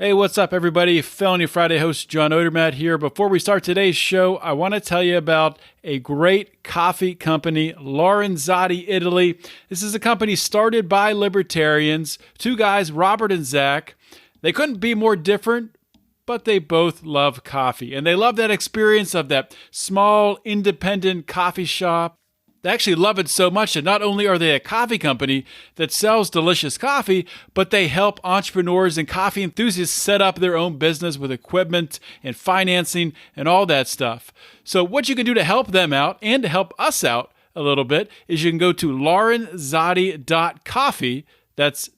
Hey, what's up, everybody? Felony Friday host John Odermatt here. Before we start today's show, I want to tell you about a great coffee company, Lorenzotti, Italy. This is a company started by libertarians, two guys, Robert and Zach. They couldn't be more different, but they both love coffee. And they love that experience of that small, independent coffee shop. They actually love it so much that not only are they a coffee company that sells delicious coffee, but they help entrepreneurs and coffee enthusiasts set up their own business with equipment and financing and all that stuff. So what you can do to help them out and to help us out a little bit is you can go to lorenzotti.coffee. That's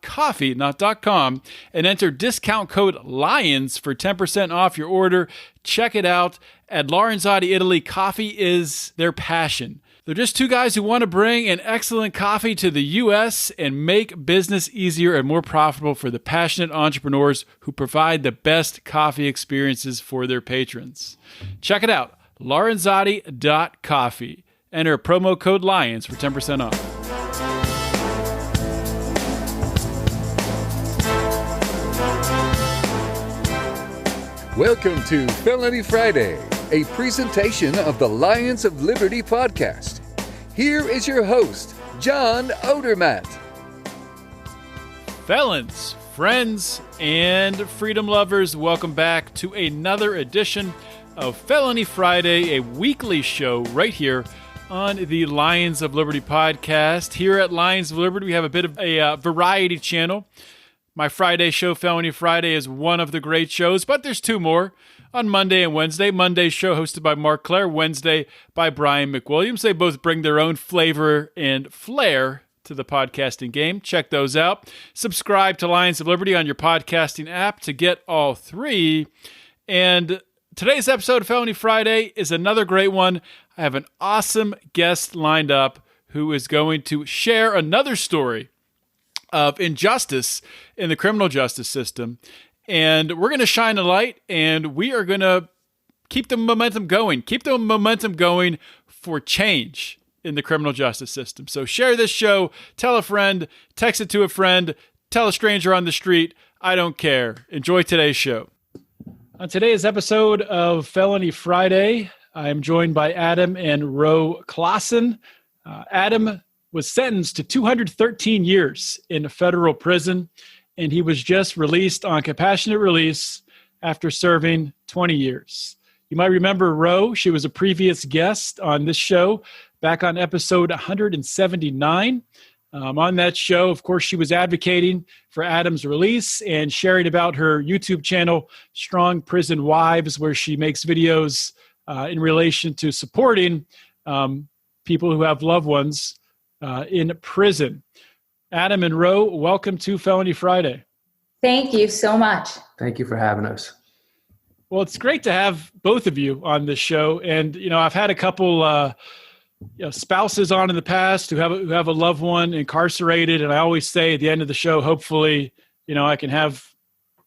.coffee, not .com, and enter discount code LIONS for 10% off your order. Check it out. At Lorenzotti, Italy, coffee is their passion. They're just two guys who want to bring an excellent coffee to the U.S. and make business easier and more profitable for the passionate entrepreneurs who provide the best coffee experiences for their patrons. Check it out, lorenzotti.coffee. Enter promo code LIONS for 10% off. Welcome to Felony Friday, a presentation of the Lions of Liberty podcast. Here is your host, John Odermatt. Felons, friends, and freedom lovers, welcome back to another edition of Felony Friday, a weekly show right here on the Lions of Liberty podcast. Here at Lions of Liberty, we have a bit of a variety channel. My Friday show, Felony Friday, is one of the great shows, but there's two more on Monday and Wednesday. Monday's show hosted by Mark Claire, Wednesday by Brian McWilliams. They both bring their own flavor and flair to the podcasting game. Check those out. Subscribe to Lions of Liberty on your podcasting app to get all three. And today's episode of Felony Friday is another great one. I have an awesome guest lined up who is going to share another story of injustice in the criminal justice system. And we're going to shine a light, and we are going to keep the momentum going for change in the criminal justice system. So share this show, tell a friend, text it to a friend, tell a stranger on the street. I don't care. Enjoy today's show. On today's episode of Felony Friday, I am joined by Adam and Ro Clausen. Adam was sentenced to 213 years in a federal prison, and he was just released on compassionate release after serving 20 years. You might remember Ro. She was a previous guest on this show back on episode 179. On that show, of course, she was advocating for Adam's release and sharing about her YouTube channel, Strong Prison Wives, where she makes videos in relation to supporting people who have loved ones in prison. Adam and Ro, welcome to Felony Friday. Thank you so much. Thank you for having us. Well, it's great to have both of you on this show. And, I've had a couple spouses on in the past who have a loved one incarcerated. And I always say at the end of the show, hopefully, I can have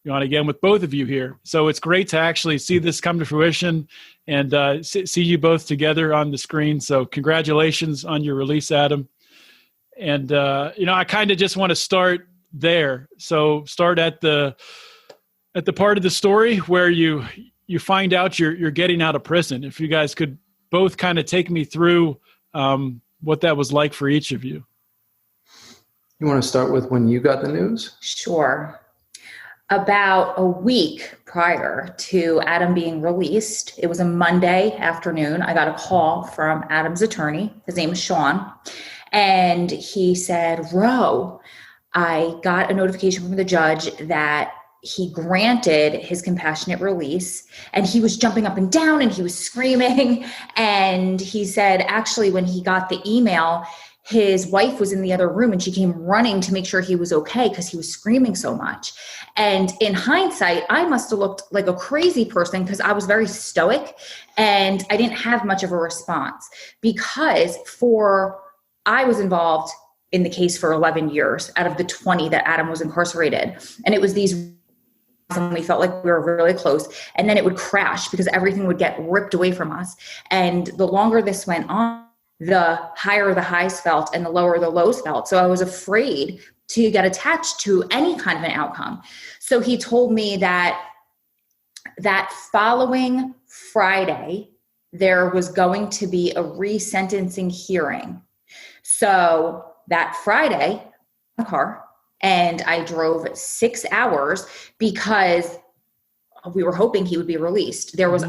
you on again with both of you here. So it's great to actually see this come to fruition and see you both together on the screen. So congratulations on your release, Adam. And, I kind of just want to start there. So start at the part of the story where you find out you're getting out of prison. If you guys could both kind of take me through what that was like for each of you. You want to start with when you got the news? Sure. About a week prior to Adam being released, it was a Monday afternoon, I got a call from Adam's attorney. His name is Sean. And he said, Ro, I got a notification from the judge that he granted his compassionate release, and he was jumping up and down and he was screaming. And he said, actually, when he got the email, his wife was in the other room and she came running to make sure he was okay because he was screaming so much. And in hindsight, I must have looked like a crazy person because I was very stoic and I didn't have much of a response because I was involved in the case for 11 years out of the 20 that Adam was incarcerated. And it was these, and we felt like we were really close. And then it would crash because everything would get ripped away from us. And the longer this went on, the higher the highs felt and the lower the lows felt. So I was afraid to get attached to any kind of an outcome. So he told me that following Friday, there was going to be a resentencing hearing. So that Friday, in the car, and I drove 6 hours because we were hoping he would be released. There was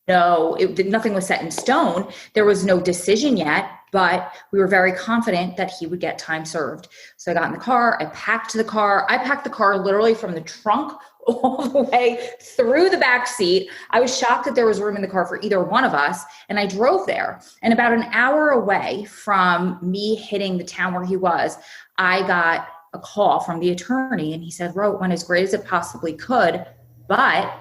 nothing was set in stone. There was no decision yet, but we were very confident that he would get time served. So I got in the car, I packed the car literally from the trunk all the way through the back seat. I was shocked that there was room in the car for either one of us. And I drove there. And about an hour away from me hitting the town where he was, I got a call from the attorney, and he said, Ro, it went as great as it possibly could, but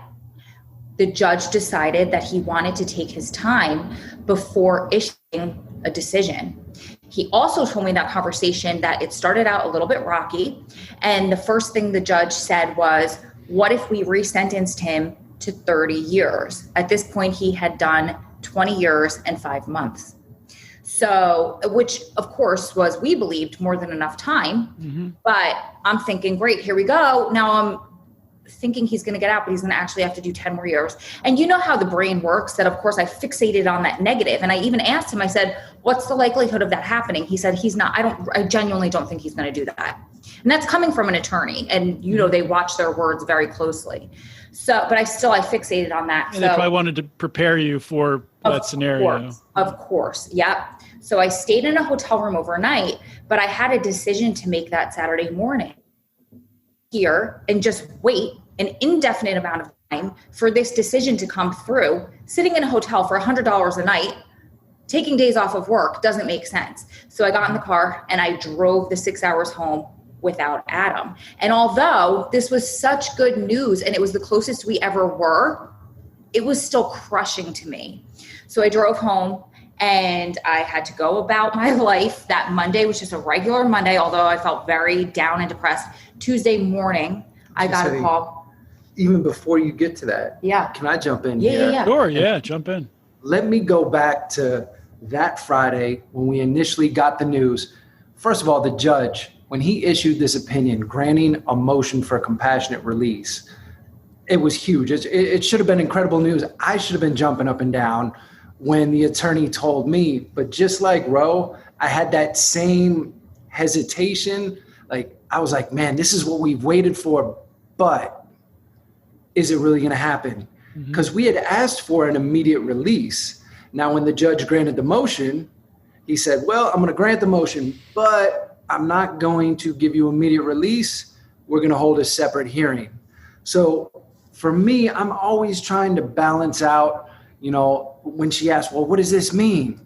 the judge decided that he wanted to take his time before issuing a decision. He also told me in that conversation that it started out a little bit rocky. And the first thing the judge said was, what if we resentenced him to 30 years? At this point, he had done 20 years and 5 months. So, which of course was, we believed, more than enough time. Mm-hmm. But I'm thinking, great, here we go. Now I'm thinking he's going to get out, but he's going to actually have to do 10 more years. And you know how the brain works, that of course I fixated on that negative. And I even asked him, I said, what's the likelihood of that happening? He said, he's not, I genuinely don't think he's going to do that. And that's coming from an attorney, and they watch their words very closely. So, but I fixated on that. And they probably wanted to prepare you for that scenario. Of course. Yep. So I stayed in a hotel room overnight, but I had a decision to make that Saturday morning here and just wait an indefinite amount of time for this decision to come through. Sitting in a hotel for $100 a night, taking days off of work doesn't make sense. So I got in the car and I drove the 6 hours home without Adam. And although this was such good news and it was the closest we ever were, it was still crushing to me. So I drove home and I had to go about my life. That Monday was just a regular Monday, although I felt very down and depressed. Tuesday morning, I got a call. Even before you get to that, yeah, can I jump in here? Yeah. Sure, yeah, jump in. Let me go back to that Friday when we initially got the news. First of all, the judge, when he issued this opinion granting a motion for compassionate release, it was huge. It should have been incredible news. I should have been jumping up and down when the attorney told me. But just like Ro, I had that same hesitation. Like, I was like, man, this is what we've waited for, but is it really going to happen? Because we had asked for an immediate release. Now, when the judge granted the motion, he said, well, I'm going to grant the motion, but I'm not going to give you immediate release. We're going to hold a separate hearing. So for me, I'm always trying to balance out, when she asked, well, what does this mean?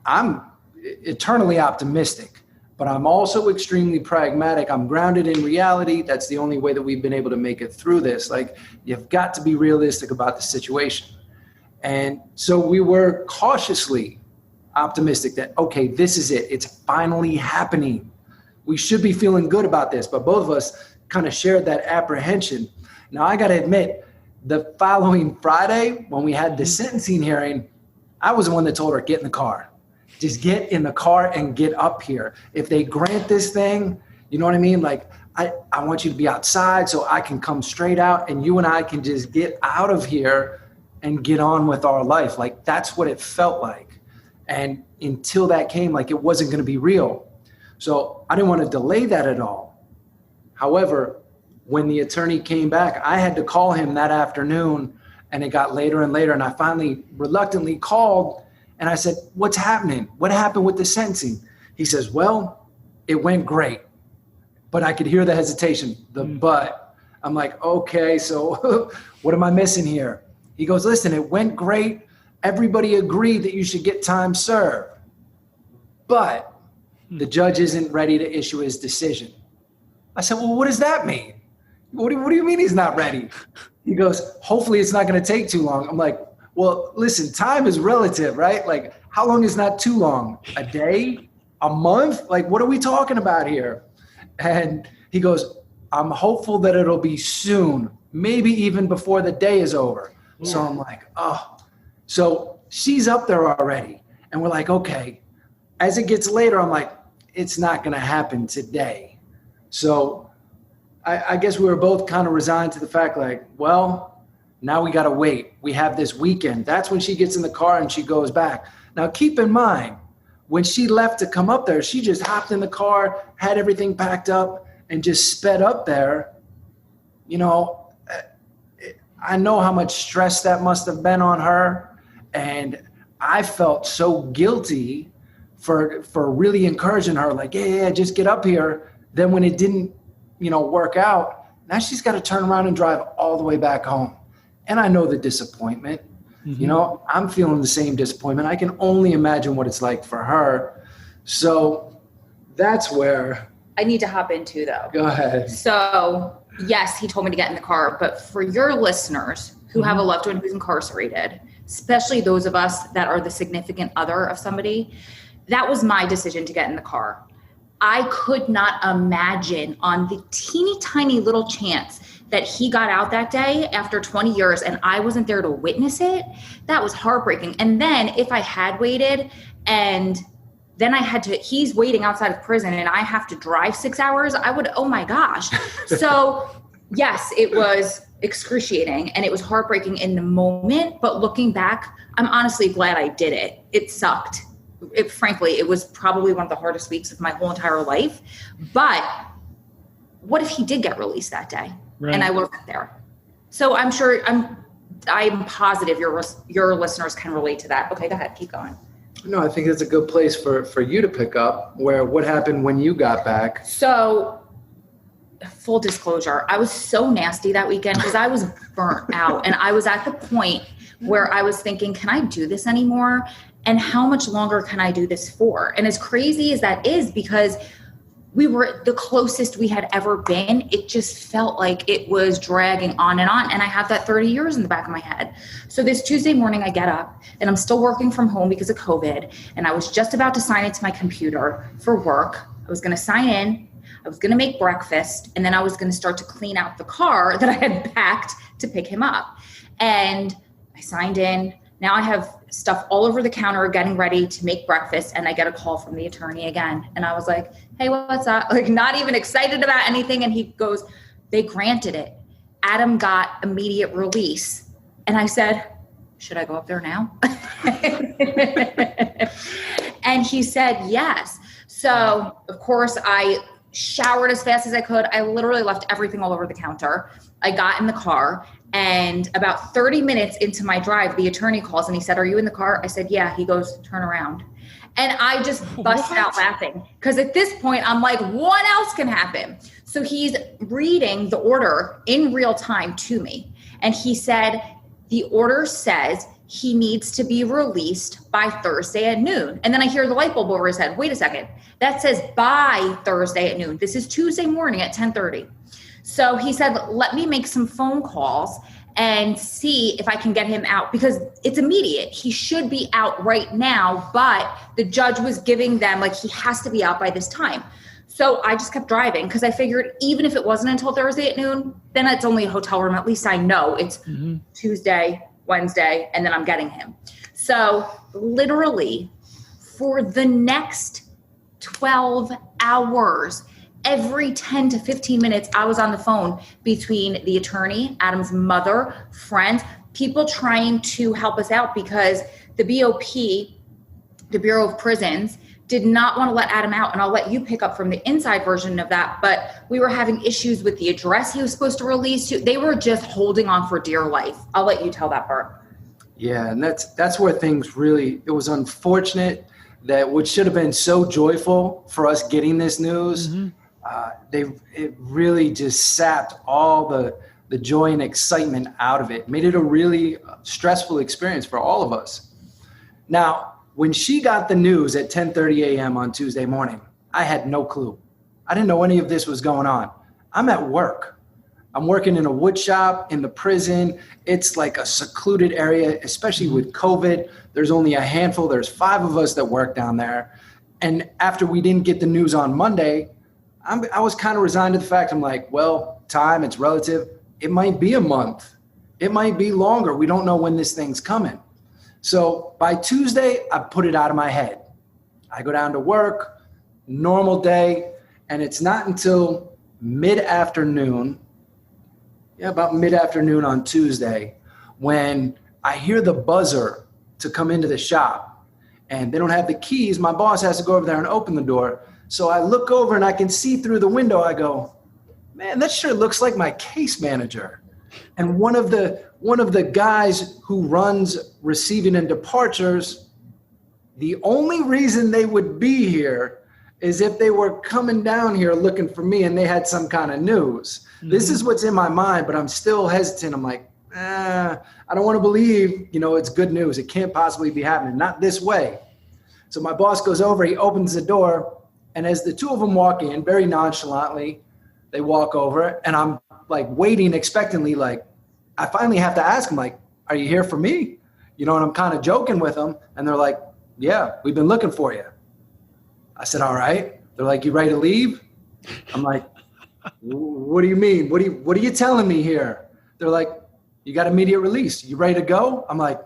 I'm eternally optimistic, but I'm also extremely pragmatic. I'm grounded in reality. That's the only way that we've been able to make it through this. Like, you've got to be realistic about the situation. And so we were cautiously optimistic that, okay, this is it. It's finally happening. We should be feeling good about this. But both of us kind of shared that apprehension. Now, I got to admit, the following Friday, when we had the sentencing hearing, I was the one that told her, get in the car. Just get in the car and get up here. If they grant this thing, you know what I mean? Like, I want you to be outside so I can come straight out and you and I can just get out of here and get on with our life. Like, that's what it felt like. And until that came, like, it wasn't going to be real. So I didn't want to delay that at all. However, when the attorney came back, I had to call him that afternoon, and it got later and later. And I finally reluctantly called and I said, what's happening? What happened with the sentencing? He says, well, it went great. But I could hear the hesitation, but. I'm like, okay, so what am I missing here? He goes, listen, it went great. Everybody agreed that you should get time served. But the judge isn't ready to issue his decision. I said, well, what does that mean? What do you mean he's not ready? He goes, hopefully it's not going to take too long. I'm like, well, listen, time is relative, right? Like, how long is not too long? A day? A month? Like, what are we talking about here? And he goes, I'm hopeful that it'll be soon, maybe even before the day is over. Yeah. So I'm like, oh. So she's up there already. And we're like, okay. As it gets later, I'm like, it's not going to happen today. So I guess we were both kind of resigned to the fact, like, well, now we got to wait. We have this weekend. That's when she gets in the car and she goes back. Now, keep in mind, when she left to come up there, she just hopped in the car, had everything packed up, and just sped up there. You know, I know how much stress that must have been on her. And I felt so guilty for really encouraging her, like, yeah, just get up here. Then when it didn't, work out, now she's got to turn around and drive all the way back home. And I know the disappointment. Mm-hmm. I'm feeling the same disappointment. I can only imagine what it's like for her. So that's where I need to hop into, though. Go ahead. So yes, he told me to get in the car, but for your listeners who have a loved one who's incarcerated, especially those of us that are the significant other of somebody, that was my decision to get in the car. I could not imagine on the teeny tiny little chance that he got out that day after 20 years and I wasn't there to witness it. That was heartbreaking. And then if I had waited and then he's waiting outside of prison and I have to drive 6 hours, I would, oh my gosh. So yes, it was excruciating and it was heartbreaking in the moment, but looking back, I'm honestly glad I did it. It sucked. Frankly, it was probably one of the hardest weeks of my whole entire life. But what if he did get released that day? Right. And I wasn't there? So I'm positive your listeners can relate to that. Okay, go ahead, keep going. No, I think it's a good place for you to pick up what happened when you got back. So full disclosure, I was so nasty that weekend because I was burnt out and I was at the point where I was thinking, can I do this anymore? And how much longer can I do this for? And as crazy as that is, because we were the closest we had ever been, it just felt like it was dragging on. And I have that 30 years in the back of my head. So this Tuesday morning, I get up and I'm still working from home because of COVID. And I was just about to sign into my computer for work. I was going to sign in. I was going to make breakfast. And then I was going to start to clean out the car that I had packed to pick him up. And I signed in. Now I have stuff all over the counter getting ready to make breakfast. And I get a call from the attorney again. And I was like, hey, what's up? Like, not even excited about anything. And he goes, they granted it. Adam got immediate release. And I said, should I go up there now? And he said, yes. So of course I showered as fast as I could. I literally left everything all over the counter. I got in the car. And about 30 minutes into my drive, the attorney calls and he said, are you in the car? I said, yeah. He goes, turn around. And I just busted out laughing because at this point I'm like, what else can happen? So he's reading the order in real time to me. And he said, the order says he needs to be released by Thursday at noon. And then I hear the light bulb over his head. Wait a second. That says by Thursday at noon. This is Tuesday morning at 10:30. So he said, let me make some phone calls and see if I can get him out because it's immediate. He should be out right now, but the judge was giving them like he has to be out by this time. So I just kept driving because I figured even if it wasn't until Thursday at noon, then it's only a hotel room. At least I know it's Tuesday, Wednesday, and then I'm getting him. So literally for the next 12 hours, every 10 to 15 minutes, I was on the phone between the attorney, Adam's mother, friends, people trying to help us out because the BOP, the Bureau of Prisons, did not want to let Adam out. And I'll let you pick up from the inside version of that. But we were having issues with the address he was supposed to release to. They were just holding on for dear life. I'll let you tell that part. Yeah, and that's where things really, it was unfortunate that what should have been so joyful for us getting this news, it really just sapped all the joy and excitement out of it. Made it a really stressful experience for all of us. Now, when she got the news at 10:30 a.m. on Tuesday morning, I had no clue. I didn't know any of this was going on. I'm at work. I'm working in a wood shop in the prison. It's like a secluded area, especially with COVID. There's only a handful. There's 5 of us that work down there. And after we didn't get the news on Monday, I was kind of resigned to the fact. I'm like, well, time, it's relative. It might be a month. It might be longer. We don't know when this thing's coming. So by Tuesday, I put it out of my head. I go down to work, normal day, and it's not until mid-afternoon, about mid-afternoon on Tuesday, when I hear the buzzer to come into the shop, and they don't have the keys. My boss has to go over there and open the door. So I look over and I can see through the window. I go, man, that sure looks like my case manager. And one of the guys who runs receiving and departures, the only reason they would be here is if they were coming down here looking for me and they had some kind of news. Mm-hmm. This is what's in my mind, but I'm still hesitant. I'm like, I don't want to believe, it's good news. It can't possibly be happening. Not this way. So my boss goes over, he opens the door, and as the two of them walk in, very nonchalantly, they walk over, and I'm like waiting expectantly, like, I finally have to ask them, like, are you here for me? And I'm kind of joking with them, and they're like, yeah, we've been looking for you. I said, all right. They're like, you ready to leave? I'm like, what do you mean? What are you telling me here? They're like, you got immediate release. You ready to go? I'm like,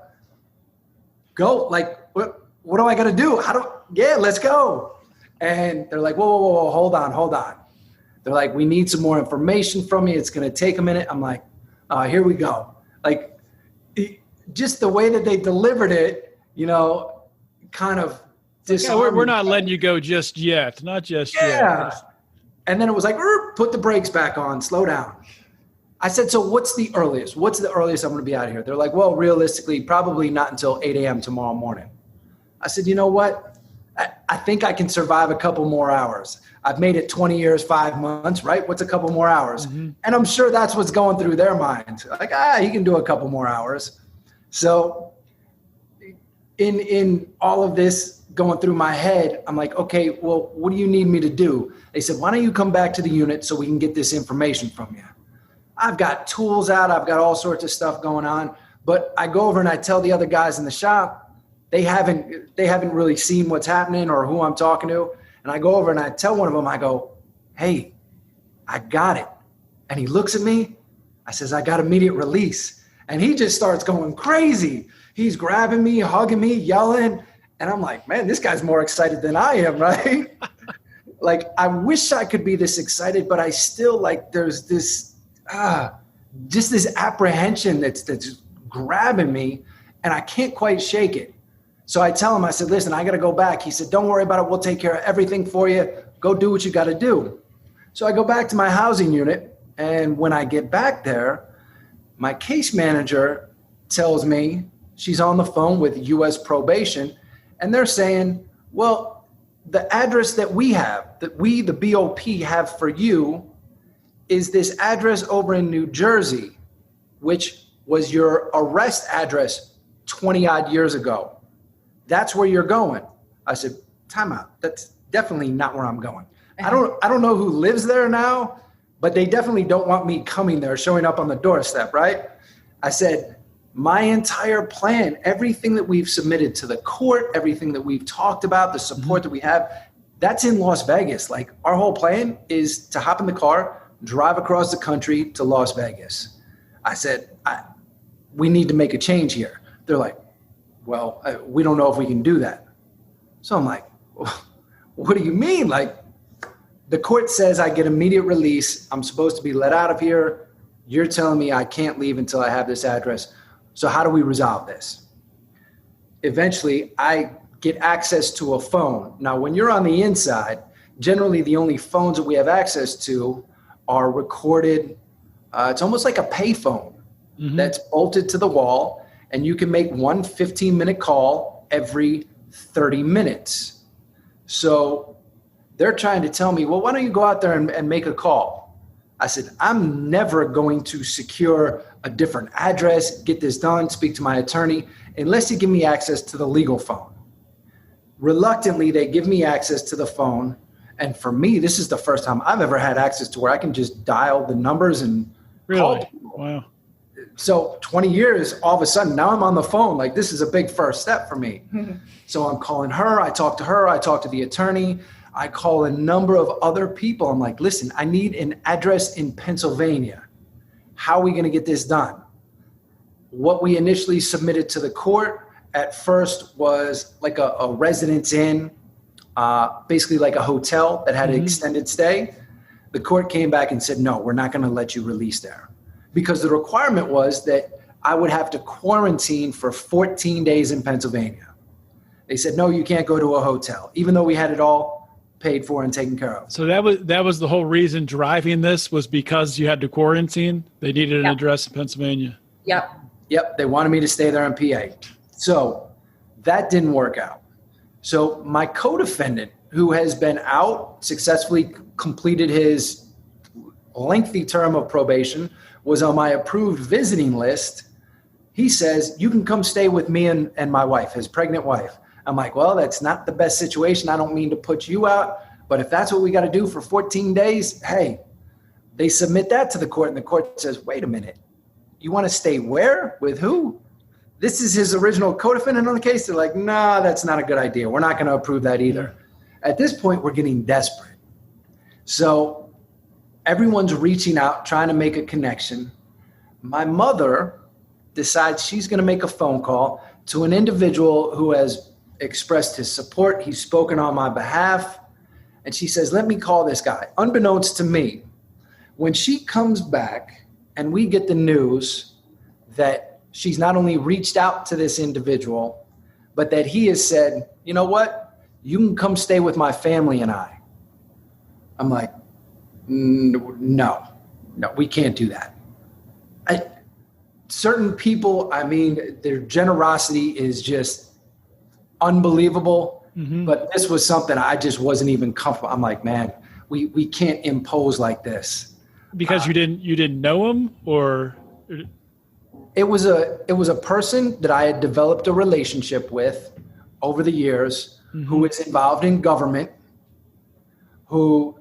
go. Like, what do I got to do? Yeah, let's go. And they're like, whoa, hold on. They're like, we need some more information from you. It's going to take a minute. I'm like, here we go. Like, just the way that they delivered it, kind of disarming. We're not letting you go just yet. Not just yet. And then it was like, put the brakes back on, slow down. I said, so what's the earliest? What's the earliest I'm going to be out of here? They're like, well, realistically, probably not until 8 a.m. tomorrow morning. I said, you know what? I think I can survive a couple more hours. I've made it 20 years, 5 months, right? What's a couple more hours? Mm-hmm. And I'm sure that's what's going through their mind. Like, he can do a couple more hours. So in all of this going through my head, I'm like, okay, well, what do you need me to do? They said, why don't you come back to the unit so we can get this information from you? I've got tools out. I've got all sorts of stuff going on. But I go over and I tell the other guys in the shop, they haven't really seen what's happening or who I'm talking to. And I go over and I tell one of them, I go, hey, I got it. And he looks at me. I says, I got immediate release. And he just starts going crazy. He's grabbing me, hugging me, yelling. And I'm like, man, this guy's more excited than I am, right? Like, I wish I could be this excited, but I still, like, there's this, just this apprehension that's grabbing me, and I can't quite shake it. So I tell him, I said, listen, I got to go back. He said, don't worry about it. We'll take care of everything for you. Go do what you got to do. So I go back to my housing unit, and when I get back there, my case manager tells me she's on the phone with U.S. probation, and they're saying, well, the address that we have, that we, the BOP, have for you is this address over in New Jersey, which was your arrest address 20 odd years ago. That's where you're going. I said, time out. That's definitely not where I'm going. I don't know who lives there now, but they definitely don't want me coming there, showing up on the doorstep, right? I said, my entire plan, everything that we've submitted to the court, everything that we've talked about, the support that we have, that's in Las Vegas. Like, our whole plan is to hop in the car, drive across the country to Las Vegas. I said, we need to make a change here. They're like, well, we don't know if we can do that. So I'm like, what do you mean? Like, the court says I get immediate release. I'm supposed to be let out of here. You're telling me I can't leave until I have this address. So how do we resolve this? Eventually, I get access to a phone. Now, when you're on the inside, generally the only phones that we have access to are recorded. It's almost like a payphone that's bolted to the wall, and you can make one 15-minute call every 30 minutes. So they're trying to tell me, well, why don't you go out there and make a call? I said, I'm never going to secure a different address, get this done, speak to my attorney, unless you give me access to the legal phone. Reluctantly, they give me access to the phone. And for me, this is the first time I've ever had access to where I can just dial the numbers and call people. Wow. So 20 years, all of a sudden, now I'm on the phone. Like, this is a big first step for me. So I'm calling her. I talk to the attorney. I call a number of other people. I'm like, listen, I need an address in Pennsylvania. How are we going to get this done? What we initially submitted to the court at first was like a residence inn, basically like a hotel that had an extended stay. The court came back and said, no, we're not going to let you release there, because the requirement was that I would have to quarantine for 14 days in Pennsylvania. They said, no, you can't go to a hotel, even though we had it all paid for and taken care of. So that was the whole reason driving this, was because you had to quarantine? They needed an address in Pennsylvania? Yep. They wanted me to stay there in PA. So that didn't work out. So my co-defendant, who has been out, successfully completed his lengthy term of probation, was on my approved visiting list. He says, you can come stay with me and my wife, his pregnant wife. I'm like, well, that's not the best situation. I don't mean to put you out, but if that's what we got to do for 14 days, hey, they submit that to the court, and the court says, wait a minute, you want to stay where? With who? This is his original co-defendant on the case. They're like, no, that's not a good idea. We're not going to approve that either. At this point, we're getting desperate. So everyone's reaching out, trying to make a connection. My mother decides she's going to make a phone call to an individual who has expressed his support. He's spoken on my behalf. And she says, let me call this guy. Unbeknownst to me, when she comes back and we get the news that she's not only reached out to this individual, but that he has said, you know what? You can come stay with my family and I. I'm like, no, we can't do that. Certain people, I mean, their generosity is just unbelievable. But this was something I just wasn't even comfortable. I'm like, man, we can't impose like this. Because you didn't know him, or? It was a person that I had developed a relationship with over the years, who was involved in government, who,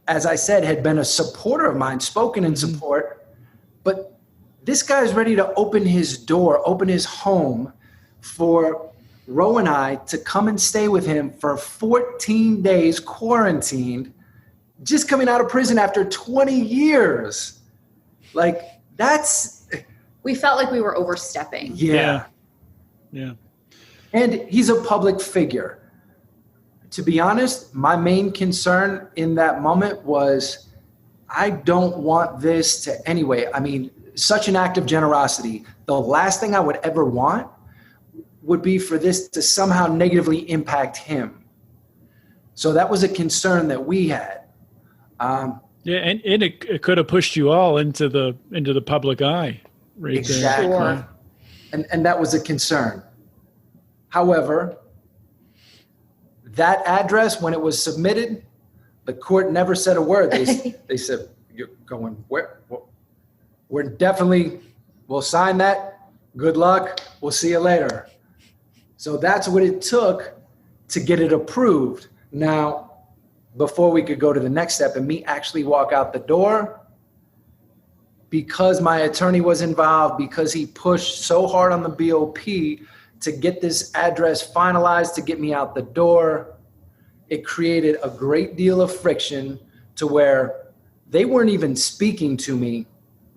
as I said, had been a supporter of mine, spoken in support. But this guy's ready to open his door, open his home for Ro and I to come and stay with him for 14 days quarantined, just coming out of prison after 20 years. Like, that's... We felt like we were overstepping. Yeah. And he's a public figure. To be honest, my main concern in that moment was, I don't want this to anyway. I mean, such an act of generosity. The last thing I would ever want would be for this to somehow negatively impact him. So that was a concern that we had. And it could have pushed you all into the public eye. Right. Exactly. Sure. And that was a concern. However, that address, when it was submitted, the court never said a word. They said, you're going where? We'll sign that. Good luck. We'll see you later. So that's what it took to get it approved. Now, before we could go to the next step and me actually walk out the door, because my attorney was involved, because he pushed so hard on the BOP to get this address finalized, to get me out the door, it created a great deal of friction to where they weren't even speaking to me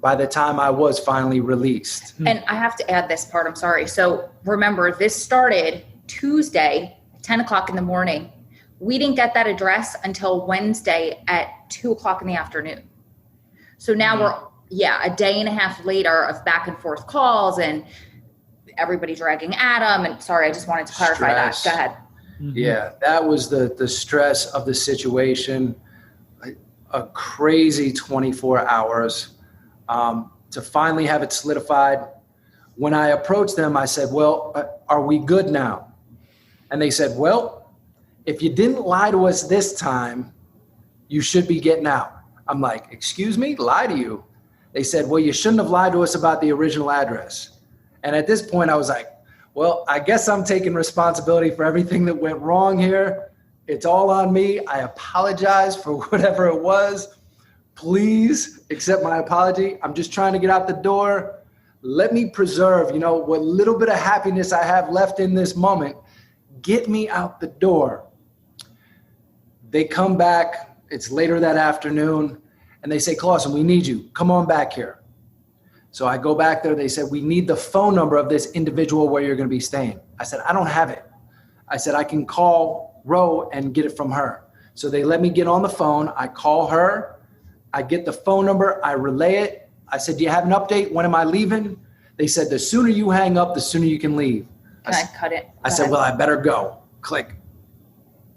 by the time I was finally released. And I have to add this part, I'm sorry. So remember, this started Tuesday at 10 o'clock in the morning. We didn't get that address until Wednesday at 2 o'clock in the afternoon. So now we're, a day and a half later of back and forth calls and everybody dragging Adam. And sorry, I just wanted to clarify that. Go ahead. Yeah, that was the stress of the situation. A crazy 24 hours to finally have it solidified. When I approached them, I said, well, are we good now? And they said, well, if you didn't lie to us this time, you should be getting out. I'm like, excuse me, lie to you? They said, well, you shouldn't have lied to us about the original address. And at this point, I was like, well, I guess I'm taking responsibility for everything that went wrong here. It's all on me. I apologize for whatever it was. Please accept my apology. I'm just trying to get out the door. Let me preserve, what little bit of happiness I have left in this moment. Get me out the door. They come back. It's later that afternoon. And they say, Clausen, we need you. Come on back here. So I go back there. They said, we need the phone number of this individual where you're going to be staying. I said, I don't have it. I said, I can call Ro and get it from her. So they let me get on the phone. I call her. I get the phone number. I relay it. I said, do you have an update? When am I leaving? They said, the sooner you hang up, the sooner you can leave. Can I cut it? I said, well, I better go. Click.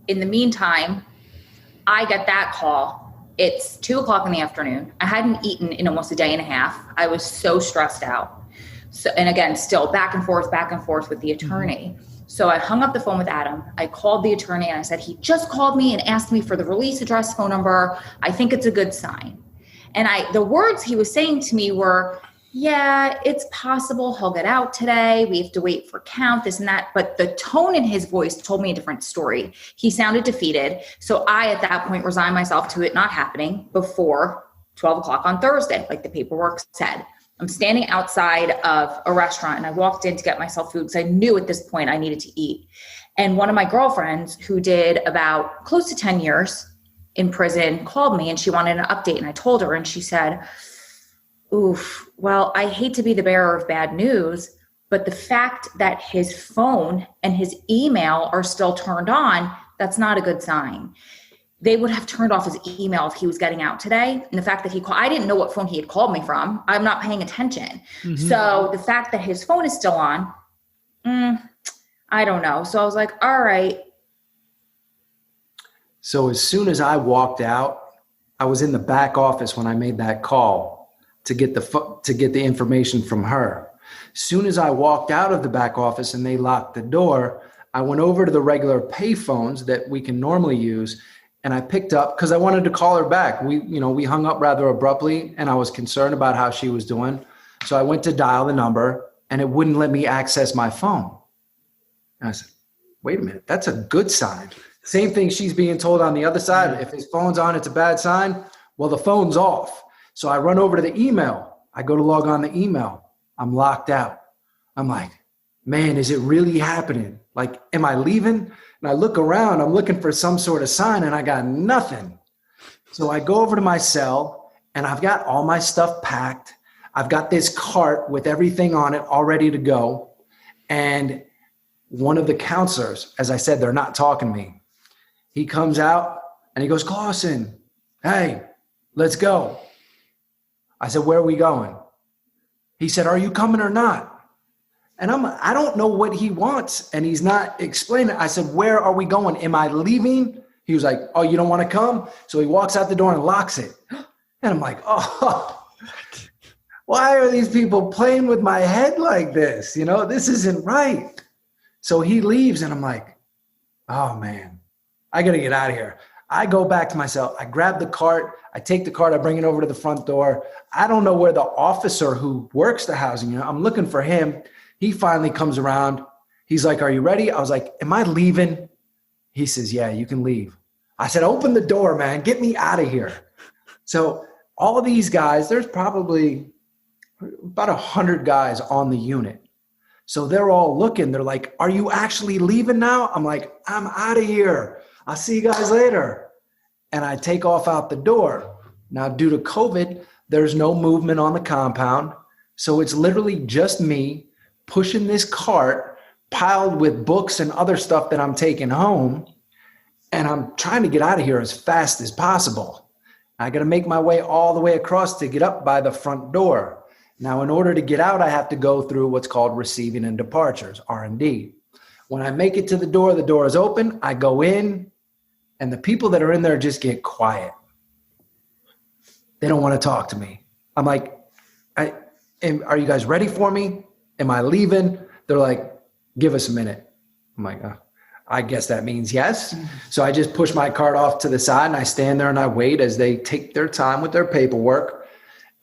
In the meantime, I get that call. It's 2:00 in the afternoon. I hadn't eaten in almost a day and a half. I was so stressed out. So, and again, still back and forth with the attorney. So I hung up the phone with Adam. I called the attorney and I said, he just called me and asked me for the release address, phone number. I think it's a good sign. And the words he was saying to me were, yeah, it's possible he'll get out today. We have to wait for count, this and that. But the tone in his voice told me a different story. He sounded defeated. So I, at that point, resigned myself to it not happening before 12:00 on Thursday, like the paperwork said. I'm standing outside of a restaurant and I walked in to get myself food because I knew at this point I needed to eat. And one of my girlfriends who did about close to 10 years in prison called me and she wanted an update. And I told her and she said, oof, well, I hate to be the bearer of bad news, but the fact that his phone and his email are still turned on, that's not a good sign. They would have turned off his email if he was getting out today. And the fact that he called, I didn't know what phone he had called me from. I'm not paying attention. Mm-hmm. So the fact that his phone is still on, I don't know. So I was like, all right. So as soon as I walked out, I was in the back office when I made that call to get the information from her. As soon as I walked out of the back office and they locked the door, I went over to the regular pay phones that we can normally use. And I picked up because I wanted to call her back. We hung up rather abruptly and I was concerned about how she was doing. So I went to dial the number and it wouldn't let me access my phone. And I said, wait a minute, that's a good sign. Same thing she's being told on the other side. If his phone's on, it's a bad sign. Well, the phone's off. So I run over to the email. I go to log on the email. I'm locked out. I'm like, man, is it really happening? Like, am I leaving? And I look around, I'm looking for some sort of sign and I got nothing. So I go over to my cell and I've got all my stuff packed. I've got this cart with everything on it all ready to go. And one of the counselors, as I said, they're not talking to me. He comes out and he goes, Clausen, hey, let's go. I said, where are we going? He said, are you coming or not? And I don't know what he wants. And he's not explaining. I said, where are we going? Am I leaving? He was like, oh, you don't want to come? So he walks out the door and locks it. And I'm like, oh, why are these people playing with my head like this? This isn't right. So he leaves and I'm like, oh man, I got to get out of here. I go back to myself. I grab the cart. I take the cart. I bring it over to the front door. I don't know where the officer who works the housing, I'm looking for him. He finally comes around. He's like, are you ready? I was like, am I leaving? He says, yeah, you can leave. I said, open the door, man. Get me out of here. So all of these guys, there's probably about 100 guys on the unit. So they're all looking. They're like, are you actually leaving now? I'm like, I'm out of here. I'll see you guys later. And I take off out the door. Now, due to COVID, there's no movement on the compound. So it's literally just me pushing this cart piled with books and other stuff that I'm taking home. And I'm trying to get out of here as fast as possible. I got to make my way all the way across to get up by the front door. Now, in order to get out, I have to go through what's called receiving and departures, R&D. When I make it to the door is open. I go in and the people that are in there just get quiet. They don't want to talk to me. I'm like, are you guys ready for me? Am I leaving? They're like, give us a minute. I'm like, I guess that means yes. So I just push my cart off to the side and I stand there and I wait as they take their time with their paperwork.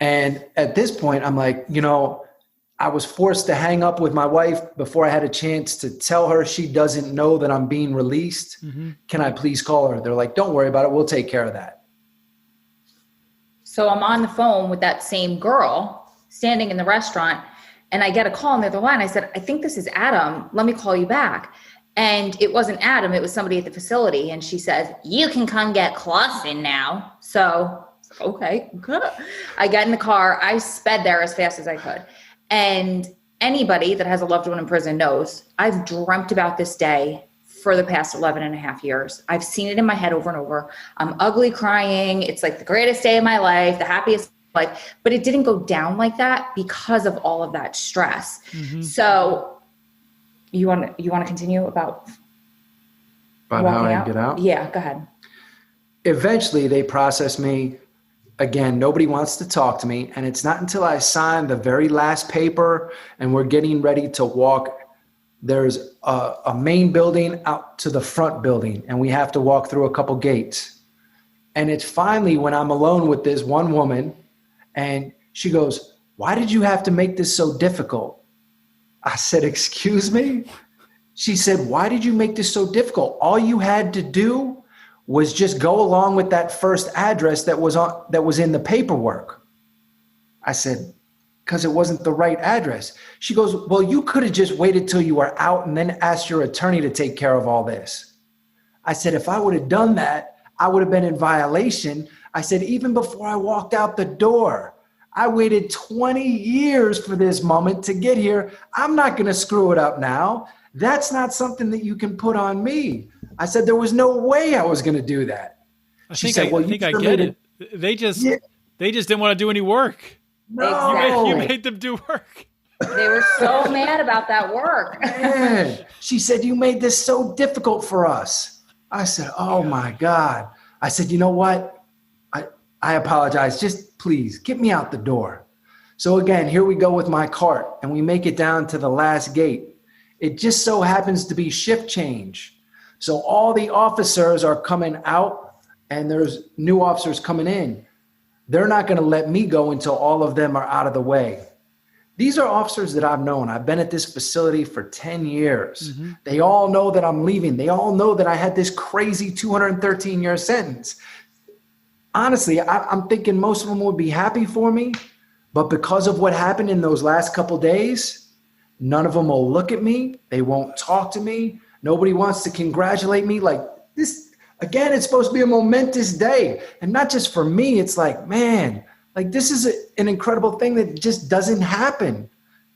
And at this point, I'm like, I was forced to hang up with my wife before I had a chance to tell her she doesn't know that I'm being released. Mm-hmm. Can I please call her? They're like, don't worry about it. We'll take care of that. So I'm on the phone with that same girl standing in the restaurant and I get a call on the other line. I said, I think this is Adam. Let me call you back. And it wasn't Adam. It was somebody at the facility. And she says, you can come get Clausen now. So Okay, good. I got in the car. I sped there as fast as I could. And anybody that has a loved one in prison knows I've dreamt about this day for the past 11 and a half years. I've seen it in my head over and over. I'm ugly crying. It's like the greatest day of my life, the happiest life, but it didn't go down like that because of all of that stress. Mm-hmm. So you want to continue about how I get out? Yeah, go ahead. Eventually they process me. Again, nobody wants to talk to me. And it's not until I sign the very last paper and we're getting ready to walk. There's a main building out to the front building, and we have to walk through a couple gates. And it's finally when I'm alone with this one woman, and she goes, "Why did you have to make this so difficult?" I said, "Excuse me?" She said, "Why did you make this so difficult? All you had to do was just go along with that first address that was in the paperwork." I said, "Because it wasn't the right address." She goes, "Well, you could have just waited till you were out and then asked your attorney to take care of all this." I said, "If I would have done that, I would have been in violation." I said, "Even before I walked out the door, I waited 20 years for this moment to get here. I'm not going to screw it up now. That's not something that you can put on me." I said, "There was no way I was going to do that." I think I get it. They just didn't want to do any work. No. You made them do work. They were so mad about that work. Man. She said, "You made this so difficult for us." I said, "Oh my God." I said, "You know what? I apologize. Just please get me out the door." So again, here we go with my cart, and we make it down to the last gate. It just so happens to be shift change. So all the officers are coming out, and there's new officers coming in. They're not going to let me go until all of them are out of the way. These are officers that I've known. I've been at this facility for 10 years. Mm-hmm. They all know that I'm leaving. They all know that I had this crazy 213-year sentence. Honestly, I'm thinking most of them would be happy for me, but because of what happened in those last couple days, none of them will look at me. They won't talk to me. Nobody wants to congratulate me. Like this, again, it's supposed to be a momentous day. And not just for me. It's like, man, like this is an incredible thing that just doesn't happen.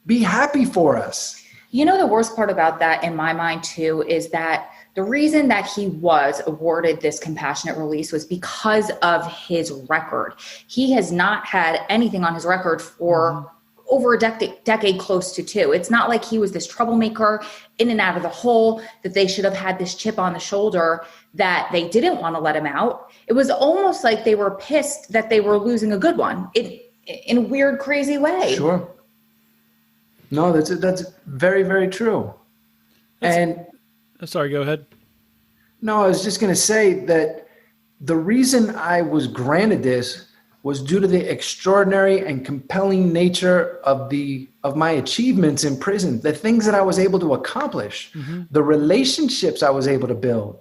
Be happy for us. You know, the worst part about that in my mind too, is that the reason that he was awarded this compassionate release was because of his record. He has not had anything on his record for over a decade, close to 2. It's not like he was this troublemaker in and out of the hole, that they should have had this chip on the shoulder that they didn't want to let him out. It was almost like they were pissed that they were losing a good one in a weird, crazy way. Sure. No, that's very, very true. Sorry, go ahead. No, I was just going to say that the reason I was granted this was due to the extraordinary and compelling nature of my achievements in prison, the things that I was able to accomplish, the relationships I was able to build,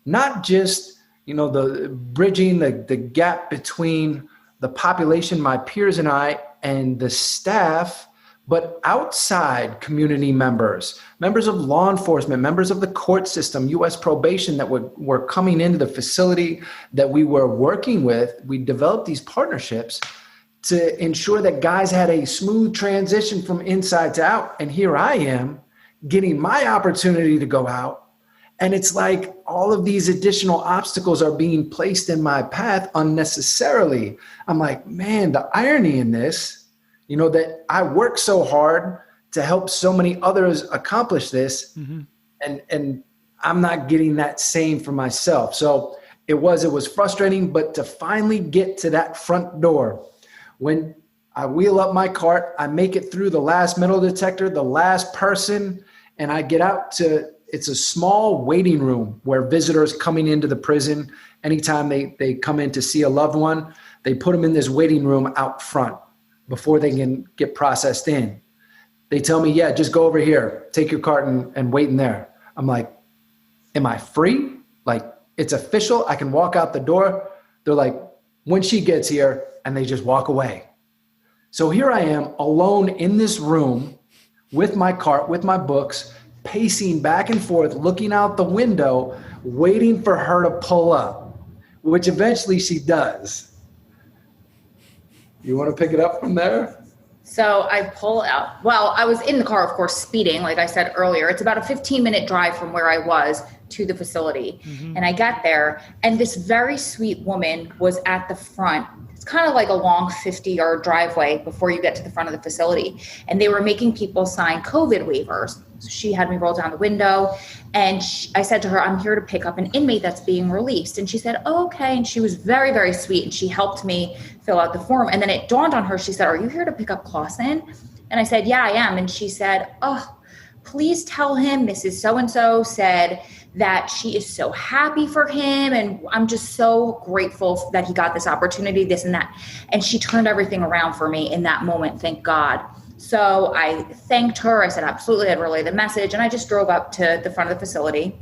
not just, the bridging the gap between the population, my peers and I, and the staff, but outside community members of law enforcement, members of the court system, U.S. probation that were coming into the facility that we were working with. We developed these partnerships to ensure that guys had a smooth transition from inside to out. And here I am getting my opportunity to go out. And it's like all of these additional obstacles are being placed in my path unnecessarily. I'm like, man, the irony in this, that I work so hard to help so many others accomplish this, and I'm not getting that same for myself. So it was frustrating, but to finally get to that front door, when I wheel up my cart, I make it through the last metal detector, the last person, and I get out to, it's a small waiting room where visitors coming into the prison, anytime they come in to see a loved one, they put them in this waiting room out front before they can get processed in. They tell me, yeah, just go over here, take your cart and wait in there. I'm like, am I free? Like, it's official, I can walk out the door. They're like, when she gets here, and they just walk away. So here I am alone in this room with my cart, with my books, pacing back and forth, looking out the window, waiting for her to pull up, which eventually she does. You want to pick it up from there? So I pull out. Well, I was in the car, of course, speeding, like I said earlier. It's about a 15-minute drive from where I was to the facility. And I got there, and this very sweet woman was at the front. It's kind of like a long 50-yard driveway before you get to the front of the facility. And they were making people sign COVID waivers. So she had me roll down the window, and I said to her, I'm here to pick up an inmate that's being released. And she said, oh, okay. And she was very, very sweet, and she helped me fill out the form. And then it dawned on her. She said, are you here to pick up Clausen? And I said, yeah, I am. And she said, oh, please tell him Mrs. So-and-so said that she is so happy for him. And I'm just so grateful that he got this opportunity, this and that. And she turned everything around for me in that moment. Thank God. So I thanked her. I said, absolutely, I'd relay the message. And I just drove up to the front of the facility.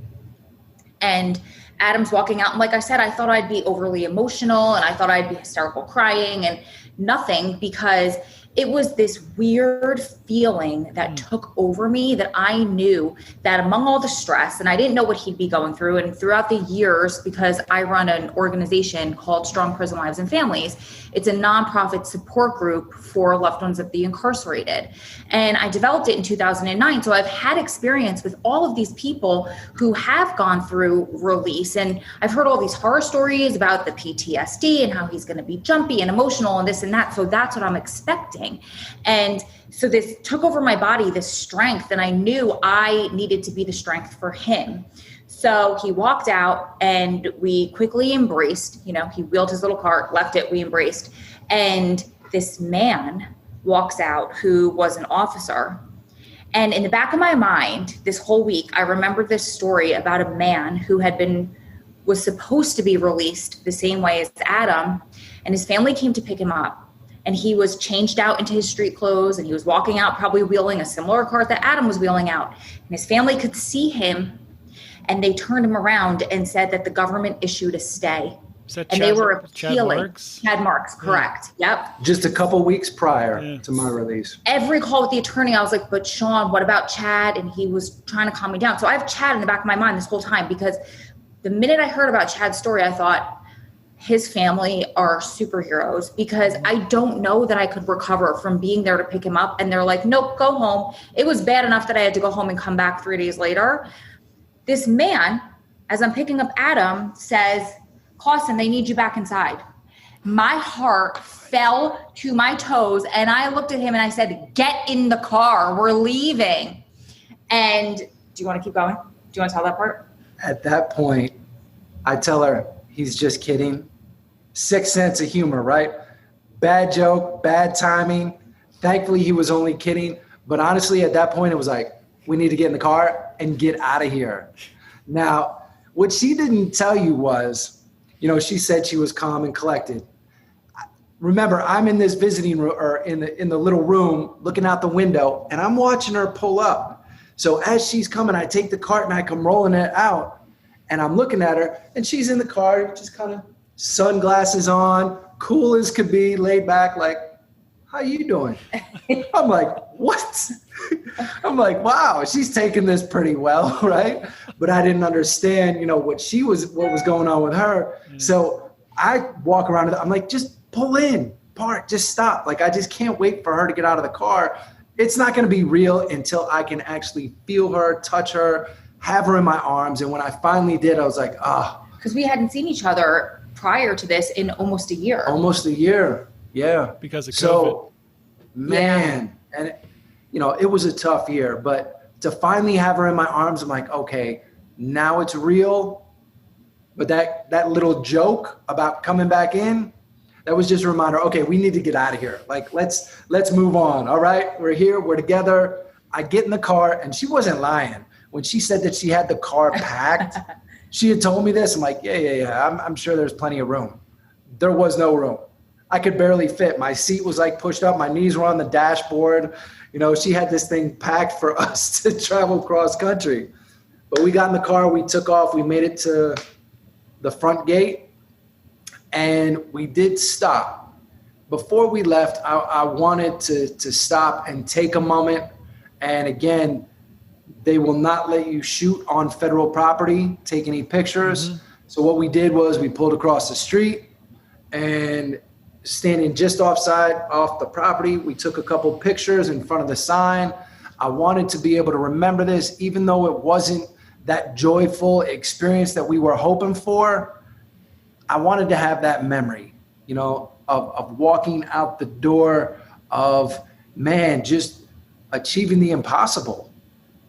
And Adam's walking out. And like I said, I thought I'd be overly emotional, and I thought I'd be hysterical crying, and nothing, because it was this weird feeling that took over me, that I knew that among all the stress, and I didn't know what he'd be going through, and throughout the years, because I run an organization called Strong Prison Lives and Families, it's a nonprofit support group for loved ones of the incarcerated. And I developed it in 2009. So I've had experience with all of these people who have gone through release. And I've heard all these horror stories about the PTSD and how he's going to be jumpy and emotional and this and that. So that's what I'm expecting. And so this took over my body, this strength, and I knew I needed to be the strength for him. So he walked out, and we quickly embraced. You know, he wheeled his little cart, left it, we embraced. And this man walks out who was an officer. And in the back of my mind, this whole week, I remember this story about a man who was supposed to be released the same way as Adam, and his family came to pick him up. And he was changed out into his street clothes, and he was walking out, probably wheeling a similar cart that Adam was wheeling out. And his family could see him, and they turned him around and said that the government issued a stay. And they were appealing. Chad Marks, correct. Yep. Just a couple weeks prior to my release. Every call with the attorney, I was like, but Sean, what about Chad? And he was trying to calm me down. So I have Chad in the back of my mind this whole time, because the minute I heard about Chad's story, I thought, his family are superheroes, because I don't know that I could recover from being there to pick him up. And they're like, nope, go home. It was bad enough that I had to go home and come back 3 days later. This man, as I'm picking up Adam, says, Clausen, they need you back inside. My heart fell to my toes, and I looked at him and I said, get in the car, we're leaving. And do you want to keep going? Do you want to tell that part? At that point, I tell her, he's just kidding. Sick sense of humor, right? Bad joke, bad timing. Thankfully, he was only kidding. But honestly, at that point, it was like, we need to get in the car and get out of here. Now, what she didn't tell you was, you know, she said she was calm and collected. Remember, I'm in this visiting room, or in the little room, looking out the window, and I'm watching her pull up. So as she's coming, I take the cart and I come rolling it out, and I'm looking at her, and she's in the car, just kind of sunglasses on, cool as could be, laid back, like, how you doing? I'm like, what? I'm like, wow, she's taking this pretty well, right? But I didn't understand, you know, what was going on with her. So I walk around, I'm like, just pull in, park, just stop. Like, I just can't wait for her to get out of the car. It's not going to be real until I can actually feel her, touch her, have her in my arms. And when I finally did, I was like, Because we hadn't seen each other prior to this in almost a year. Almost a year. Yeah. Because of COVID. So, man, and you know, it was a tough year, but to finally have her in my arms, I'm like, okay, now it's real. But that little joke about coming back in, that was just a reminder, okay, we need to get out of here. Like, let's move on. All right, we're here, we're together. I get in the car, and she wasn't lying. When she said that she had the car packed, she had told me this. I'm like, yeah. I'm sure there's plenty of room. There was no room. I could barely fit. My seat was like pushed up. My knees were on the dashboard. You know, she had this thing packed for us to travel cross country. But we got in the car. We took off. We made it to the front gate. And we did stop. Before we left, I wanted to stop and take a moment. And again, they will not let you shoot on federal property, take any pictures. Mm-hmm. So what we did was we pulled across the street, and standing just off the property. We took a couple pictures in front of the sign. I wanted to be able to remember this, even though it wasn't that joyful experience that we were hoping for. I wanted to have that memory, of walking out the door, of, man, just achieving the impossible.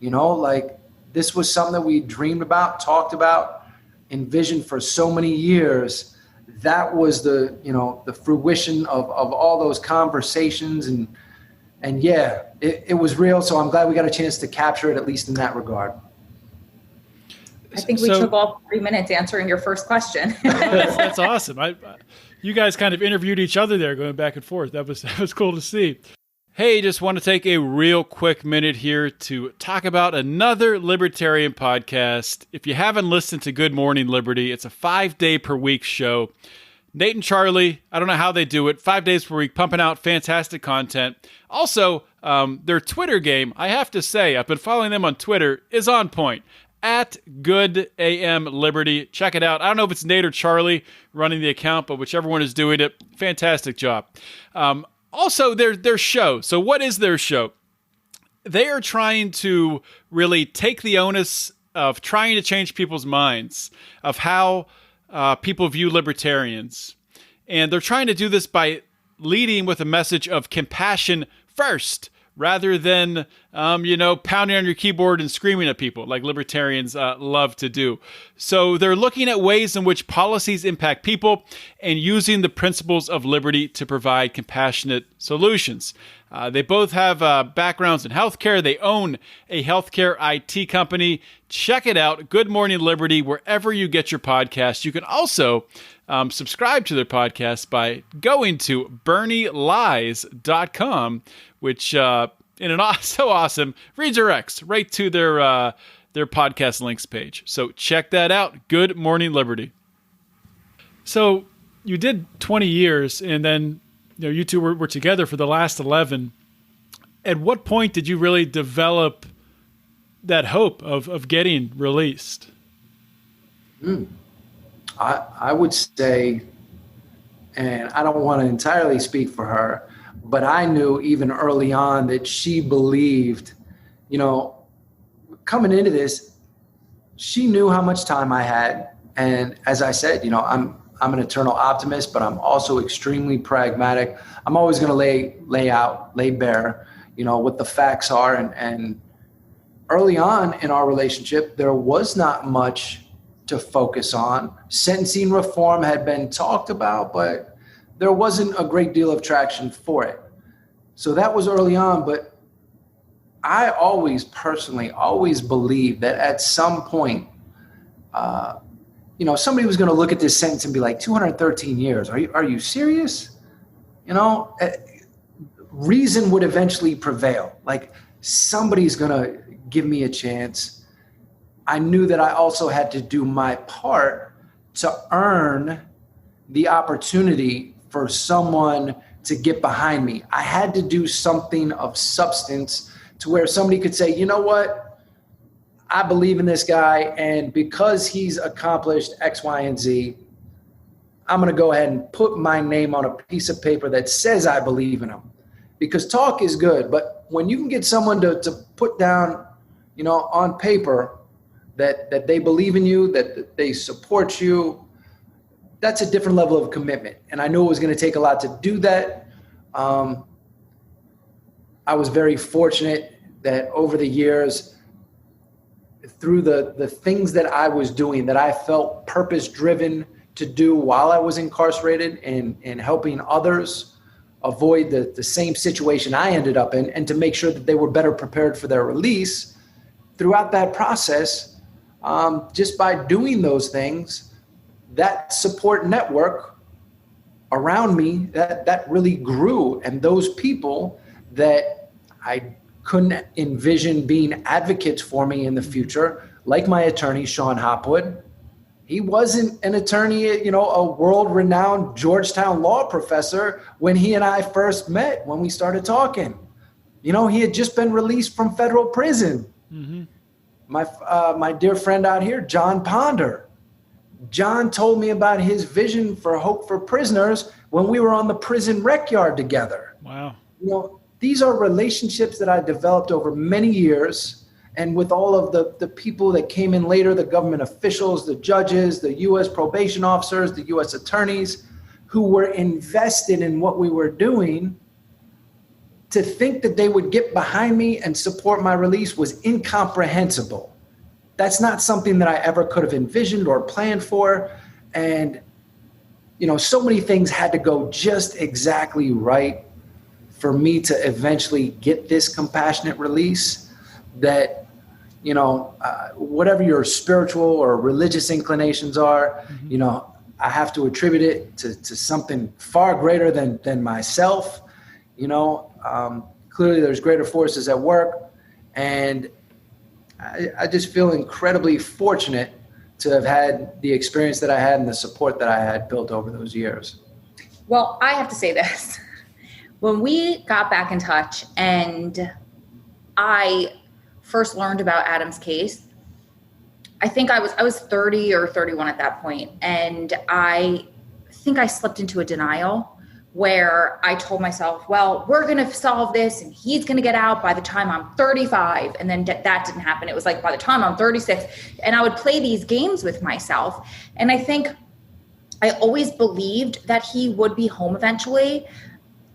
Like, this was something that we dreamed about, talked about, envisioned for so many years. That was the fruition of all those conversations. And yeah, it was real. So I'm glad we got a chance to capture it, at least in that regard. I think we took all 3 minutes answering your first question. That's awesome. You guys kind of interviewed each other there, going back and forth. That was cool to see. Hey, just want to take a real quick minute here to talk about another libertarian podcast. If you haven't listened to Good Morning Liberty, it's a 5-day per week show. Nate and Charlie, I don't know how they do it, 5 days per week, pumping out fantastic content. Also, their Twitter game, I have to say, I've been following them on Twitter, is on point. At Good AM Liberty. Check it out. I don't know if it's Nate or Charlie running the account, but whichever one is doing it, fantastic job. Also, their show. So what is their show? They are trying to really take the onus of trying to change people's minds of how people view libertarians. And they're trying to do this by leading with a message of compassion first, rather than, pounding on your keyboard and screaming at people like libertarians love to do. So they're looking at ways in which policies impact people and using the principles of liberty to provide compassionate solutions. They both have backgrounds in healthcare. They own a healthcare IT company. Check it out, Good Morning Liberty, wherever you get your podcasts. You can also subscribe to their podcast by going to bernielies.com, which so awesome, redirects right to their podcast links page. So check that out, Good Morning Liberty. So you did 20 years, and then you two were together for the last 11. At what point did you really develop that hope of getting released? I would say, and I don't want to entirely speak for her, but I knew even early on that she believed, coming into this, she knew how much time I had. And as I said, I'm an eternal optimist, but I'm also extremely pragmatic. I'm always going to lay bare, what the facts are. And early on in our relationship, there was not much to focus on. Sentencing reform had been talked about, but there wasn't a great deal of traction for it. So that was early on, but I personally always believed that at some point, somebody was going to look at this sentence and be like, 213 years. Are you serious? Reason would eventually prevail. Like, somebody's going to give me a chance. I knew that I also had to do my part to earn the opportunity for someone to get behind me. I had to do something of substance to where somebody could say, you know what? I believe in this guy, and because he's accomplished X, Y, and Z, I'm going to go ahead and put my name on a piece of paper that says I believe in him. Because talk is good, but when you can get someone to put down, on paper that they believe in you, that they support you, that's a different level of commitment. And I knew it was going to take a lot to do that. I was very fortunate that over the years, through the things that I was doing, that I felt purpose-driven to do while I was incarcerated and helping others avoid the same situation I ended up in, and to make sure that they were better prepared for their release. Throughout that process, just by doing those things, that support network around me, that really grew. And those people that I couldn't envision being advocates for me in the future, like my attorney, Sean Hopwood. He wasn't an attorney, a world-renowned Georgetown law professor when he and I first met, when we started talking. He had just been released from federal prison. Mm-hmm. My dear friend out here, John Ponder. John told me about his vision for Hope for Prisoners when we were on the prison rec yard together. Wow. You know, these are relationships that I developed over many years. And with all of the people that came in later, the government officials, the judges, the U.S. probation officers, the U.S. attorneys, who were invested in what we were doing, to think that they would get behind me and support my release was incomprehensible. That's not something that I ever could have envisioned or planned for. And, you know, so many things had to go just exactly right for me to eventually get this compassionate release that, you know, whatever your spiritual or religious inclinations are, you know, I have to attribute it to something far greater than myself. You know, clearly there's greater forces at work, and I just feel incredibly fortunate to have had the experience that I had and the support that I had built over those years. Well, I have to say this. When we got back in touch and I first learned about Adam's case, I think I was 30 or 31 at that point, and I think I slipped into a denial where I told myself, well, we're going to solve this and he's going to get out by the time I'm 35. And then that didn't happen. It was like by the time I'm 36. And I would play these games with myself. And I think I always believed that he would be home eventually.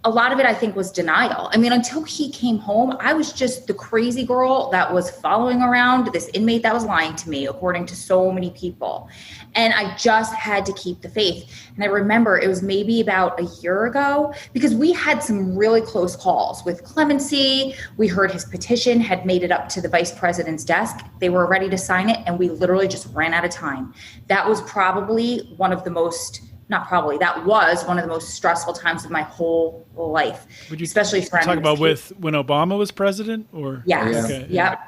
A lot of it, I think, was denial. I mean, until he came home, I was just the crazy girl that was following around this inmate that was lying to me, according to so many people. And I just had to keep the faith. And I remember it was maybe about a year ago, because we had some really close calls with clemency. We heard his petition had made it up to the vice president's desk. They were ready to sign it, and we literally just ran out of time. That was probably that was one of the most stressful times of my whole life. Would you especially talk about with when Obama was president, or? Yes. Okay. Yep.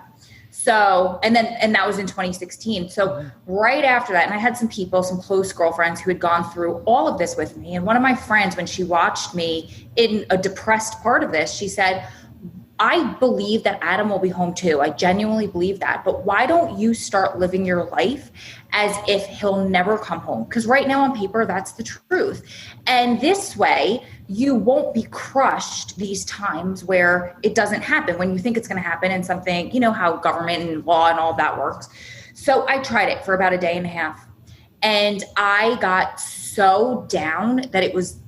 So, and that was in 2016. So right after that, and I had some close girlfriends who had gone through all of this with me. And one of my friends, when she watched me in a depressed part of this, she said, I believe that Adam will be home too. I genuinely believe that. But why don't you start living your life as if he'll never come home? Because right now on paper, that's the truth. And this way, you won't be crushed these times where it doesn't happen, when you think it's going to happen and something, you know how government and law and all of that works. So I tried it for about a day and a half. And I got so down that it was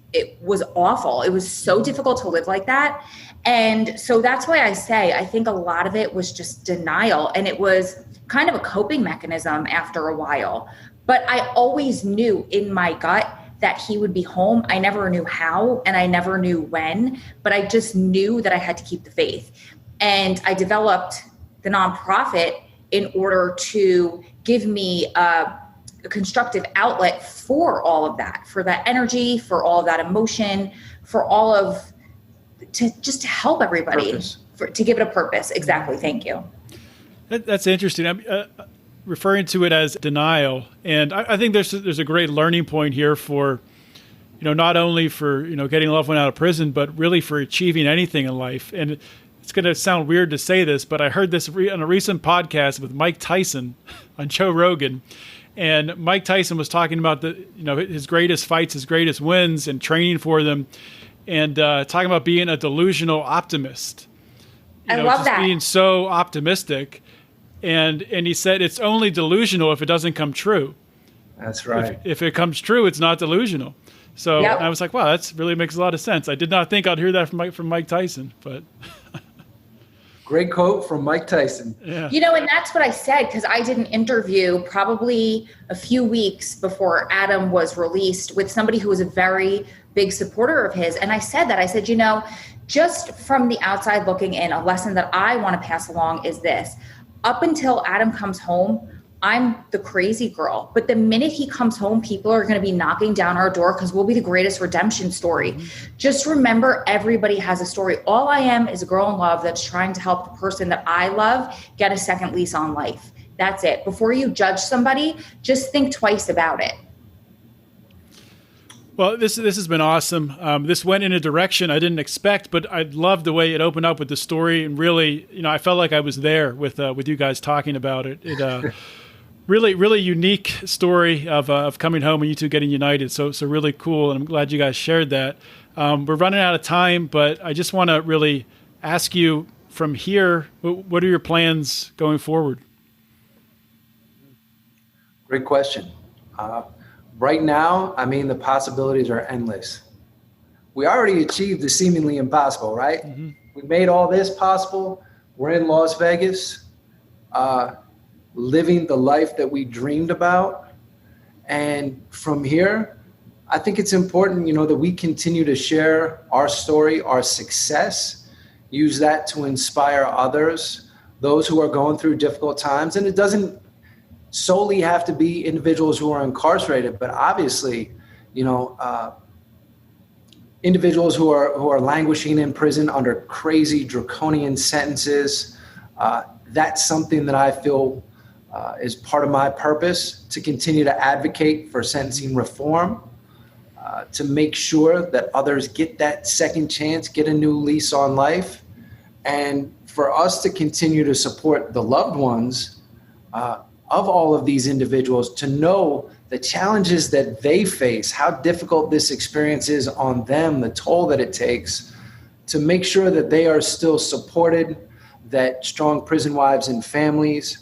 awful. It was so difficult to live like that. And so that's why I say, I think a lot of it was just denial, and it was kind of a coping mechanism after a while. But I always knew in my gut that he would be home. I never knew how, and I never knew when, but I just knew that I had to keep the faith. And I developed the nonprofit in order to give me a constructive outlet for all of that, for that energy, for all of that emotion, for all of, to help everybody, to give it a purpose. Exactly. Thank you. That's interesting. I'm referring to it as denial. And I think there's a great learning point here for, not only for, getting a loved one out of prison, but really for achieving anything in life. And it's going to sound weird to say this, but I heard this on a recent podcast with Mike Tyson on Joe Rogan. And Mike Tyson was talking about his greatest fights, his greatest wins, and training for them, and talking about being a delusional optimist. I love that. Being so optimistic. And he said it's only delusional if it doesn't come true. That's right. If it comes true, it's not delusional. So yep. I was like, wow, that really makes a lot of sense. I did not think I'd hear that from Mike Tyson, but... Great quote from Mike Tyson. Yeah. And that's what I said, because I did an interview probably a few weeks before Adam was released with somebody who was a very big supporter of his. And I said, just from the outside looking in, a lesson that I want to pass along is this. Up until Adam comes home, I'm the crazy girl. But the minute he comes home, people are going to be knocking down our door because we'll be the greatest redemption story. Mm-hmm. Just remember, everybody has a story. All I am is a girl in love that's trying to help the person that I love get a second lease on life. That's it. Before you judge somebody, just think twice about it. Well, this has been awesome. This went in a direction I didn't expect, but I loved the way it opened up with the story, and really, I felt like I was there with you guys talking about it. It really, really unique story of coming home and you two getting united. So really cool. And I'm glad you guys shared that. We're running out of time, but I just want to really ask you from here, what are your plans going forward? Great question. Right now, I mean, the possibilities are endless. We already achieved the seemingly impossible, right? Mm-hmm. We made all this possible. We're in Las Vegas, living the life that we dreamed about. And from here, I think it's important, that we continue to share our story, our success, use that to inspire others, those who are going through difficult times. And it doesn't solely have to be individuals who are incarcerated, but obviously, individuals who are languishing in prison under crazy draconian sentences. That's something that I feel is part of my purpose, to continue to advocate for sentencing reform, to make sure that others get that second chance, get a new lease on life, and for us to continue to support the loved ones of all of these individuals, to know the challenges that they face, how difficult this experience is on them, the toll that it takes, to make sure that they are still supported, that Strong Prison Wives and Families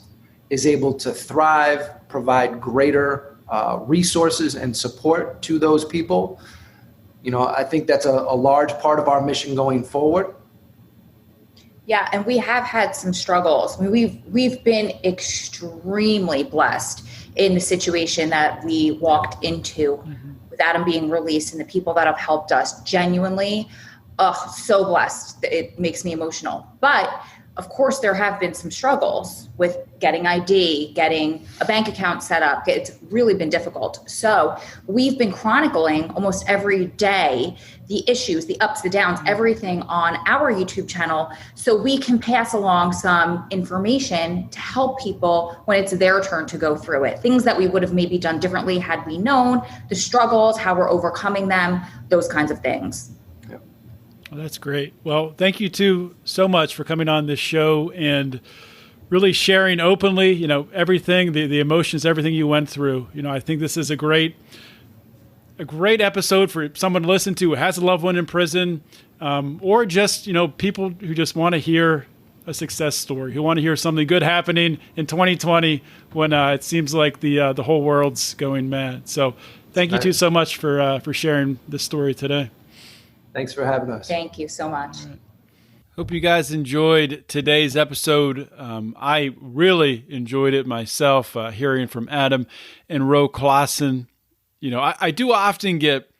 is able to thrive, provide greater resources and support to those people. I think that's a large part of our mission going forward. Yeah, and we have had some struggles. I mean, we've been extremely blessed in the situation that we walked into with Adam being released and the people that have helped us. Genuinely, so blessed. It makes me emotional. But of course, there have been some struggles with getting ID, getting a bank account set up. It's really been difficult. So we've been chronicling almost every day the issues, the ups, the downs, everything on our YouTube channel, so we can pass along some information to help people when it's their turn to go through it. Things that we would have maybe done differently had we known, the struggles, how we're overcoming them, those kinds of things. Well, that's great. Well, thank you two so much for coming on this show and really sharing openly, everything, the emotions, everything you went through. I think this is a great episode for someone to listen to who has a loved one in prison, or just, people who just want to hear a success story, who want to hear something good happening in 2020 when it seems like the whole world's going mad. So thank you two so much for sharing this story today. Thanks for having us. Thank you so much. Right. Hope you guys enjoyed today's episode. I really enjoyed it myself, hearing from Adam and Ro Clausen. I do often get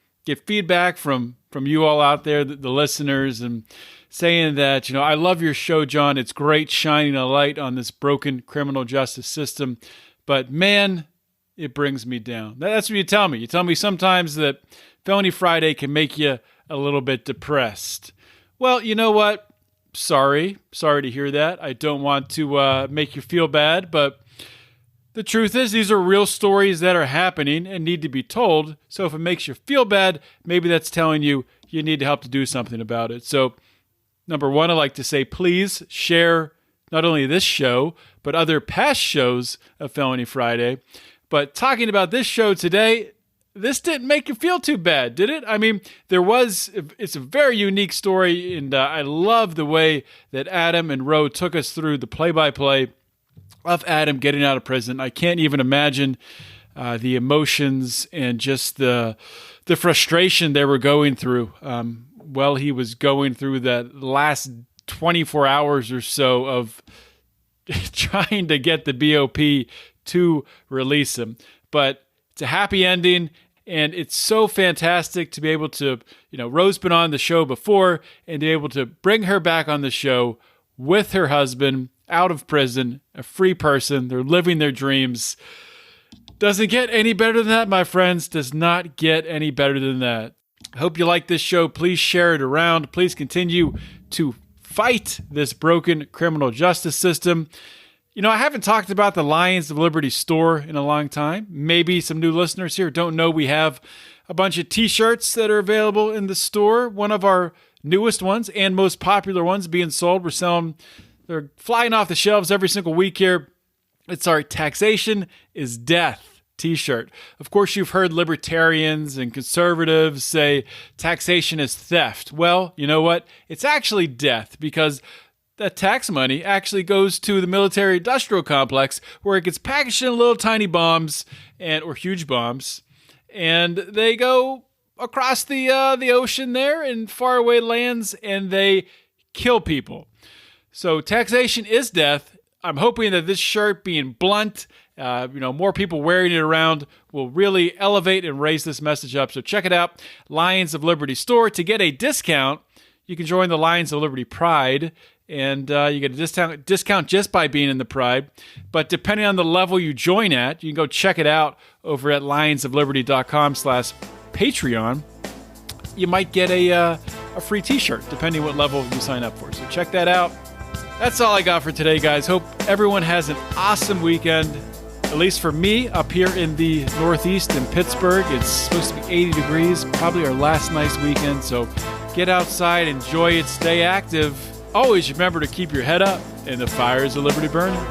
feedback from you all out there, the listeners, and saying that, I love your show, John. It's great shining a light on this broken criminal justice system. But man, it brings me down. That's what you tell me. You tell me sometimes that Felony Friday can make you a little bit depressed. Well, you know what? Sorry to hear that. I don't want to make you feel bad, but the truth is these are real stories that are happening and need to be told. So if it makes you feel bad, maybe that's telling you need to help to do something about it. So number one, I'd like to say, please share not only this show, but other past shows of Felony Friday. But talking about this show today, this didn't make you feel too bad, did it? I mean, it's a very unique story, and I love the way that Adam and Ro took us through the play-by-play of Adam getting out of prison. I can't even imagine the emotions and just the frustration they were going through while he was going through that last 24 hours or so of trying to get the BOP to release him. But it's a happy ending, and it's so fantastic to be able to, Ro's been on the show before, and to be able to bring her back on the show with her husband out of prison, a free person. They're living their dreams. Doesn't get any better than that, my friends. Does not get any better than that. I hope you like this show. Please share it around. Please continue to fight this broken criminal justice system. I haven't talked about the Lions of Liberty store in a long time. Maybe some new listeners here don't know we have a bunch of t-shirts that are available in the store. One of our newest ones and most popular ones being sold. They're flying off the shelves every single week here. It's our Taxation is Death t-shirt. Of course, you've heard libertarians and conservatives say taxation is theft. Well, you know what? It's actually death, because that tax money actually goes to the military-industrial complex, where it gets packaged in little tiny bombs or huge bombs, and they go across the ocean there in faraway lands, and they kill people. So taxation is death. I'm hoping that this shirt, being blunt, more people wearing it around, will really elevate and raise this message up. So check it out, Lions of Liberty store. To get a discount, you can join the Lions of Liberty Pride, and you get a discount just by being in the Pride. But depending on the level you join at, you can go check it out over at lionsofliberty.com/Patreon. You might get a free t-shirt, depending what level you sign up for. So check that out. That's all I got for today, guys. Hope everyone has an awesome weekend. At least for me, up here in the Northeast in Pittsburgh, it's supposed to be 80 degrees, probably our last nice weekend. So get outside, enjoy it, stay active. Always remember to keep your head up and the fires of liberty burning.